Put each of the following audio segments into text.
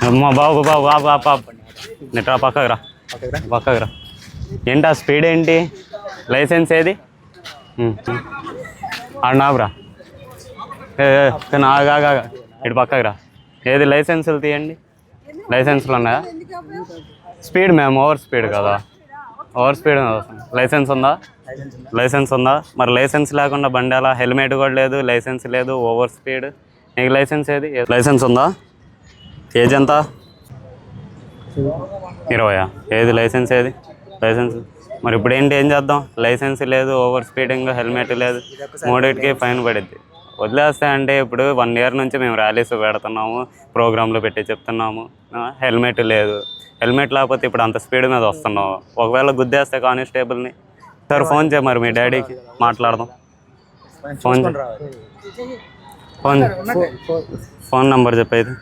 అమ్మా బాబు బాబు బాబు బాబు బాబు నెట్రా పక్కకు రా పక్కకు రా. ఏంటి ఆ స్పీడ్ ఏంటి? లైసెన్స్ ఏది? ఆడునావురా ఆగా ఇటు పక్కకు రా. ఏది లైసెన్సులు తీయండి. లైసెన్సులు ఉన్నాయా? స్పీడ్ మేము ఓవర్ స్పీడ్ కదా. ఓవర్ స్పీడ్ లైసెన్స్ ఉందా? లైసెన్స్ ఉందా? మరి లైసెన్స్ లేకుండా బండి ఎలా? హెల్మెట్ కూడా లేదు, లైసెన్స్ లేదు, ఓవర్ స్పీడ్. నీకు లైసెన్స్ ఏది? లైసెన్స్ ఉందా? ఏజ్ ఎంత? 20. ఏది లైసెన్స్ ఏది? లైసెన్స్ మరి ఇప్పుడు ఏంటి, ఏం చేద్దాం? లైసెన్స్ లేదు, ఓవర్ స్పీడింగ్, హెల్మెట్ లేదు, మూడింటికి ఫైన్ పడిద్ది. వదిలేస్తే అంటే ఇప్పుడు 1 year నుంచి మేము ర్యాలీస్ పెడుతున్నాము, ప్రోగ్రాంలు పెట్టి చెప్తున్నాము. హెల్మెట్ లేదు, హెల్మెట్ లేకపోతే ఇప్పుడు అంత స్పీడ్ మీద వస్తున్నావు. ఒకవేళ గుద్దేస్తే కానిస్టేబుల్ని, సార్ ఫోన్ చేయ మరి మీ డాడీకి మాట్లాడదాం. ఫోన్ ఫోన్ ఫోన్ నెంబర్ చెప్పేది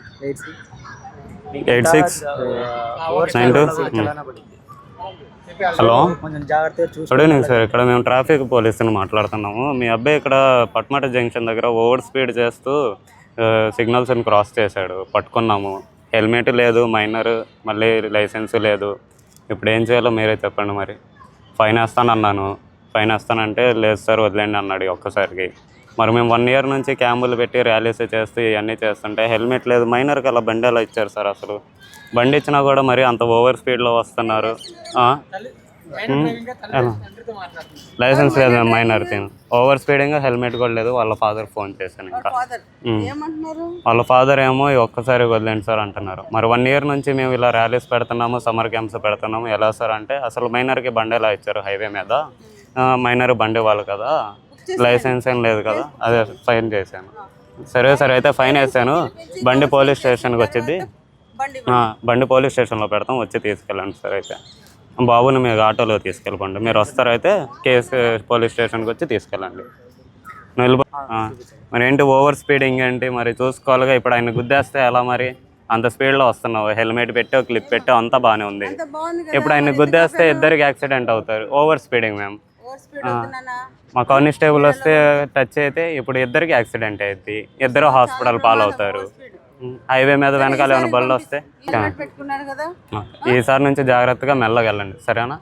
8692. Hello good evening sir. ఇక్కడ మేము ట్రాఫిక్ పోలీసుని మాట్లాడుతున్నాము. మీ అబ్బాయి ఇక్కడ పట్మట జంక్షన్ దగ్గర ఓవర్ స్పీడ్ చేస్తూ సిగ్నల్స్ని క్రాస్ చేశాడు, పట్టుకున్నాము. హెల్మెట్ లేదు, మైనర్, మళ్ళీ లైసెన్స్ లేదు. ఇప్పుడు ఏం చేయాలో మీరే చెప్పండి. మరి ఫైన్ వేస్తానన్నాను, ఫైన్ వేస్తానంటే లేదు సార్ వదిలేండి అన్నాడు ఒక్కసారికి. మరి మేము 1 year నుంచి క్యాంపులు పెట్టి ర్యాలీస్ చేస్తూ ఇవన్నీ చేస్తుంటే హెల్మెట్ లేదు, మైనర్కి అలా బండి ఎలా ఇచ్చారు సార్? అసలు బండి ఇచ్చినా కూడా మరి అంత ఓవర్ స్పీడ్లో వస్తున్నారు. లైసెన్స్ లేదు మేము మైనర్ తిను, ఓవర్ స్పీడింగ్, హెల్మెట్ కూడా లేదు. వాళ్ళ ఫాదర్ ఫోన్ చేశాను, ఇంకా వాళ్ళ ఫాదర్ ఏమో ఒక్కసారి వదిలేండి సార్ అంటున్నారు. మరి 1 year నుంచి మేము ఇలా ర్యాలీస్ పెడుతున్నాము, సమ్మర్ క్యాంప్స్ పెడుతున్నాము. ఎలా సార్ అంటే అసలు మైనర్కి బండి ఎలా ఇచ్చారు హైవే మీద? మైనర్ బండి వాళ్ళు కదా, లైసెన్స్ ఏం లేదు కదా. అదే ఫైన్ చేశాను. సరే సార్ అయితే ఫైన్ వేసాను. బండి పోలీస్ స్టేషన్కి వచ్చింది, బండి పోలీస్ స్టేషన్లో పెడతాం, వచ్చి తీసుకెళ్ళండి సార్. అయితే బాబుని మీరు ఆటోలో తీసుకెళ్ళిపోండి. మీరు వస్తారైతే కేసు పోలీస్ స్టేషన్కి వచ్చి తీసుకెళ్ళండి. మరి ఏంటి ఓవర్ స్పీడింగ్ ఏంటి? మరి చూసుకోవాలిగా. ఇప్పుడు ఆయన గుద్దేస్తే ఎలా మరి? అంత స్పీడ్లో వస్తున్నావు, హెల్మెట్ పెట్టావు, క్లిప్ పెట్టావు, అంతా బాగానే ఉంది. ఇప్పుడు ఆయన గుద్దేస్తే ఇద్దరికి యాక్సిడెంట్ అవుతారు. ఓవర్ స్పీడింగ్ మేము. మా కానిస్టేబుల్ వస్తే టచ్ అయితే ఇప్పుడు ఇద్దరికి యాక్సిడెంట్ అయింది, ఇద్దరు హాస్పిటల్ పాలవుతారు. హైవే మీద వెనకాల ఏమైనా బళ్ళు వస్తే ఈసారి నుంచి జాగ్రత్తగా మెల్లగా వెళ్ళండి, సరేనా?